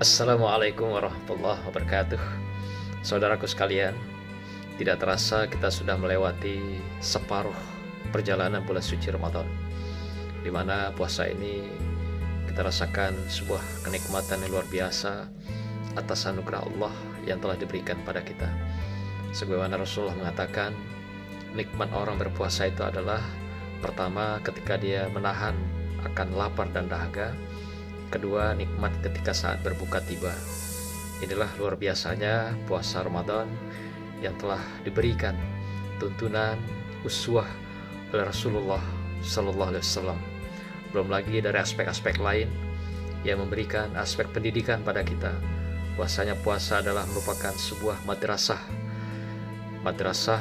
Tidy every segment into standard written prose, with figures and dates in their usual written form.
Assalamualaikum warahmatullahi wabarakatuh. Saudaraku sekalian, tidak terasa kita sudah melewati separuh perjalanan bulan suci Ramadan, di mana puasa ini kita rasakan sebuah kenikmatan yang luar biasa atas anugerah Allah yang telah diberikan pada kita. Sebagaimana Rasulullah mengatakan, nikmat orang berpuasa itu adalah pertama ketika dia menahan akan lapar dan dahaga. Kedua, nikmat ketika saat berbuka tiba. Inilah luar biasanya puasa Ramadan yang telah diberikan tuntunan uswah oleh Rasulullah Sallallahu Alaihi Wasallam. Belum lagi dari aspek-aspek lain yang memberikan aspek pendidikan pada kita. Puasanya puasa adalah merupakan sebuah madrasah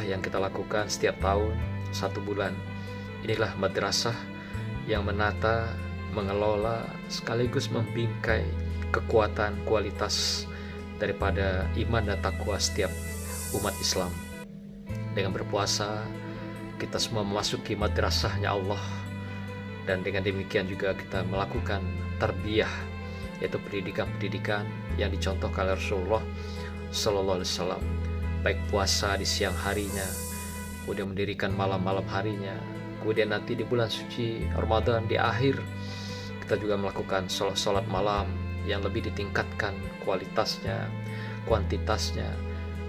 yang kita lakukan setiap tahun 1 bulan. Inilah madrasah yang menata, mengelola, sekaligus membingkai kekuatan kualitas daripada iman dan takwa setiap umat Islam. Dengan berpuasa, kita semua memasuki madrasahnya Allah, dan dengan demikian juga kita melakukan tarbiyah, yaitu pendidikan-pendidikan yang dicontohkan oleh Rasulullah Sallallahu Alaihi Wasallam. Baik puasa di siang harinya, kemudian mendirikan malam-malam harinya, kemudian nanti di bulan suci Ramadan di akhir kita juga melakukan sholat malam yang lebih ditingkatkan kualitasnya, kuantitasnya,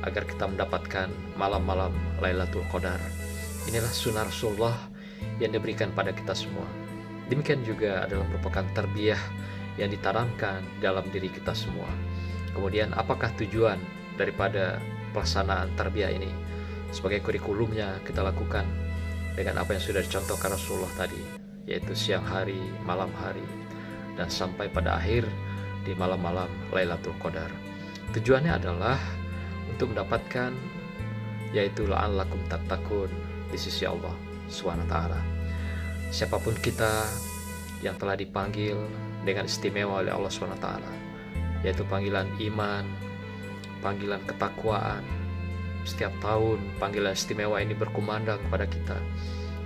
agar kita mendapatkan malam-malam Lailatul Qadar. Inilah sunnah Rasulullah yang diberikan pada kita semua. Demikian juga adalah merupakan tarbiyah yang ditanamkan dalam diri kita semua. Kemudian apakah tujuan daripada pelaksanaan tarbiyah ini? Sebagai kurikulumnya kita lakukan dengan apa yang sudah dicontohkan Rasulullah tadi, yaitu siang hari, malam hari, dan sampai pada akhir di malam-malam Lailatul Qadar. Tujuannya adalah untuk mendapatkan, yaitu la'allakum tattaqun, di sisi Allah SWT. Siapapun kita yang telah dipanggil dengan istimewa oleh Allah SWT, yaitu panggilan iman, panggilan ketakwaan. Setiap tahun panggilan istimewa ini berkumandang kepada kita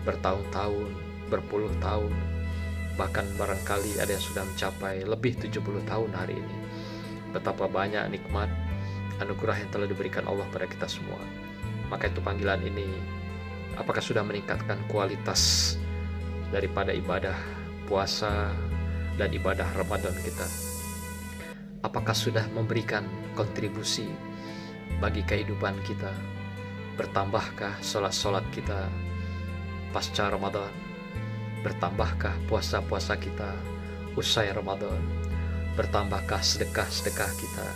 bertahun-tahun, berpuluh tahun, bahkan barangkali ada yang sudah mencapai lebih 70 tahun hari ini. Betapa banyak nikmat anugerah yang telah diberikan Allah pada kita semua. Maka itu panggilan ini, apakah sudah meningkatkan kualitas daripada ibadah puasa dan ibadah Ramadan kita? Apakah sudah memberikan kontribusi bagi kehidupan kita? Bertambahkah sholat-sholat kita pasca Ramadan? Bertambahkah puasa-puasa kita usai Ramadan? Bertambahkah sedekah-sedekah kita?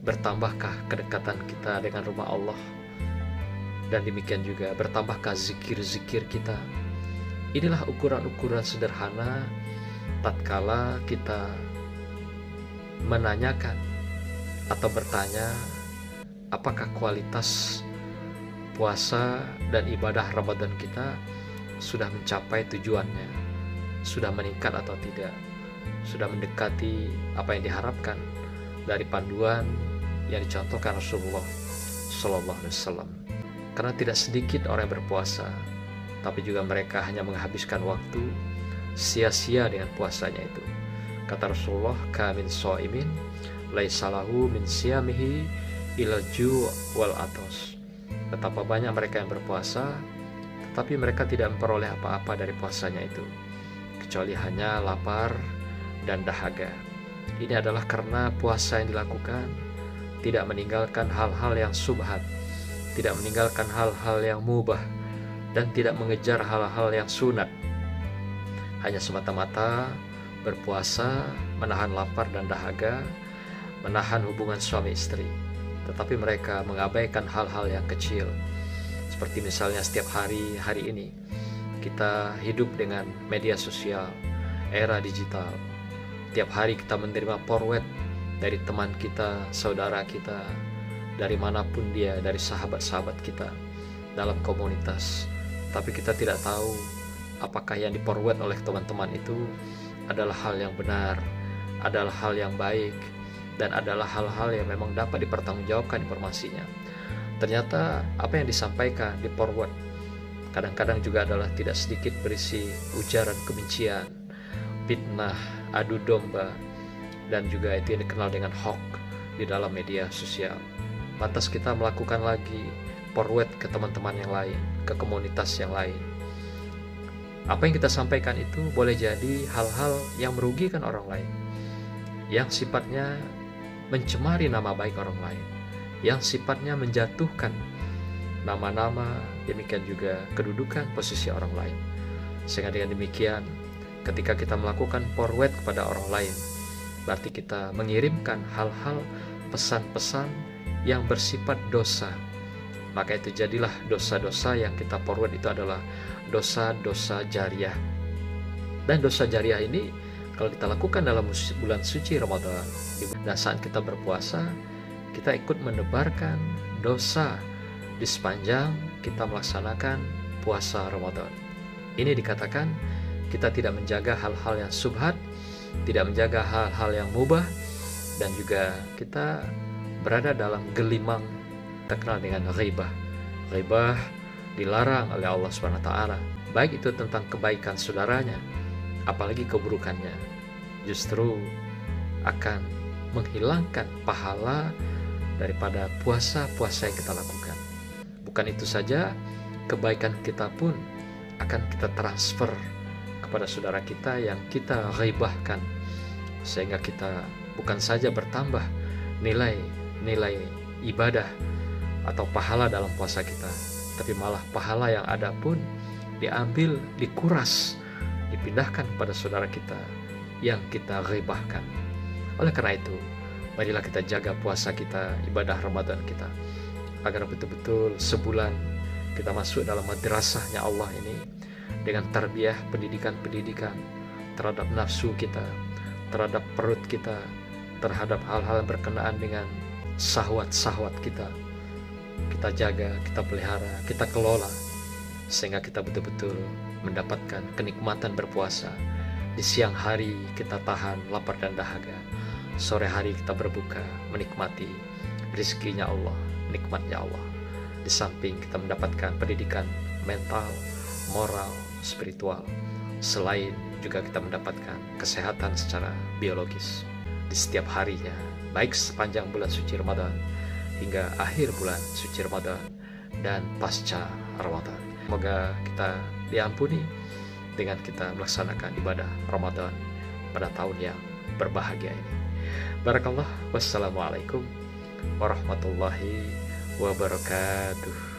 Bertambahkah kedekatan kita dengan rumah Allah? Dan demikian juga bertambahkah zikir-zikir kita? Inilah ukuran-ukuran sederhana tatkala kita menanyakan atau bertanya, apakah kualitas puasa dan ibadah Ramadan kita sudah mencapai tujuannya, sudah meningkat atau tidak, sudah mendekati apa yang diharapkan dari panduan yang dicontohkan Rasulullah Sallallahu Alaihi Wasallam. Karena tidak sedikit orang yang berpuasa, tapi juga mereka hanya menghabiskan waktu sia-sia dengan puasanya itu. Kata Rasulullah, "Kamin shaimin laisa lahu min siyamihi illa ju' wal atos." Betapa banyak mereka yang berpuasa, tapi mereka tidak memperoleh apa-apa dari puasanya itu, kecuali hanya lapar dan dahaga. Ini adalah karena puasa yang dilakukan tidak meninggalkan hal-hal yang subhat, tidak meninggalkan hal-hal yang mubah, dan tidak mengejar hal-hal yang sunat. Hanya semata-mata berpuasa, menahan lapar dan dahaga, menahan hubungan suami istri. Tetapi mereka mengabaikan hal-hal yang kecil. Seperti misalnya setiap hari ini kita hidup dengan media sosial, era digital. Tiap hari kita menerima forward dari teman kita, saudara kita, dari manapun dia, dari sahabat-sahabat kita dalam komunitas. Tapi kita tidak tahu apakah yang di-forward oleh teman-teman itu adalah hal yang benar, adalah hal yang baik, dan adalah hal-hal yang memang dapat dipertanggungjawabkan informasinya. Ternyata apa yang disampaikan di forward kadang-kadang juga adalah tidak sedikit berisi ujaran kebencian, fitnah, adu domba, dan juga itu yang dikenal dengan hoax di dalam media sosial. Lantas kita melakukan lagi forward ke teman-teman yang lain, ke komunitas yang lain. Apa yang kita sampaikan itu boleh jadi hal-hal yang merugikan orang lain, yang sifatnya mencemari nama baik orang lain, yang sifatnya menjatuhkan nama-nama, demikian juga kedudukan posisi orang lain. Sehingga dengan demikian, ketika kita melakukan forward kepada orang lain, berarti kita mengirimkan hal-hal pesan-pesan yang bersifat dosa. Maka itu jadilah dosa-dosa yang kita forward itu adalah dosa-dosa jariah. Dan dosa jariah ini kalau kita lakukan dalam bulan suci Ramadan, dan saat kita berpuasa, kita ikut menebarkan dosa di sepanjang kita melaksanakan puasa Ramadan. Ini dikatakan kita tidak menjaga hal-hal yang subhat, tidak menjaga hal-hal yang mubah, dan juga kita berada dalam gelimang terkenal dengan ghibah. Ghibah dilarang oleh Allah SWT, baik itu tentang kebaikan saudaranya, apalagi keburukannya. Justru akan menghilangkan pahala daripada puasa-puasa yang kita lakukan. Bukan itu saja, kebaikan kita pun akan kita transfer kepada saudara kita yang kita ghibahkan, sehingga kita bukan saja bertambah nilai ibadah atau pahala dalam puasa kita, tapi malah pahala yang ada pun diambil, dikuras, dipindahkan kepada saudara kita yang kita ghibahkan. Oleh karena itu, marilah kita jaga puasa kita, ibadah Ramadan kita, agar betul-betul sebulan kita masuk dalam madrasahnya Allah ini dengan tarbiyah, pendidikan terhadap nafsu kita, terhadap perut kita, terhadap hal-hal yang berkenaan dengan syahwat-syahwat kita. Kita jaga, kita pelihara, kita kelola, sehingga kita betul-betul mendapatkan kenikmatan berpuasa. Di siang hari kita tahan lapar dan dahaga, sore hari kita berbuka menikmati rizkinya Allah, nikmatnya Allah. Di samping kita mendapatkan pendidikan mental, moral, spiritual, selain juga kita mendapatkan kesehatan secara biologis di setiap harinya, baik sepanjang bulan suci Ramadan hingga akhir bulan suci Ramadan dan pasca Ramadan. Semoga kita diampuni dengan kita melaksanakan ibadah Ramadan pada tahun yang berbahagia ini. Barakallah. Wassalamualaikum warahmatullahi wabarakatuh.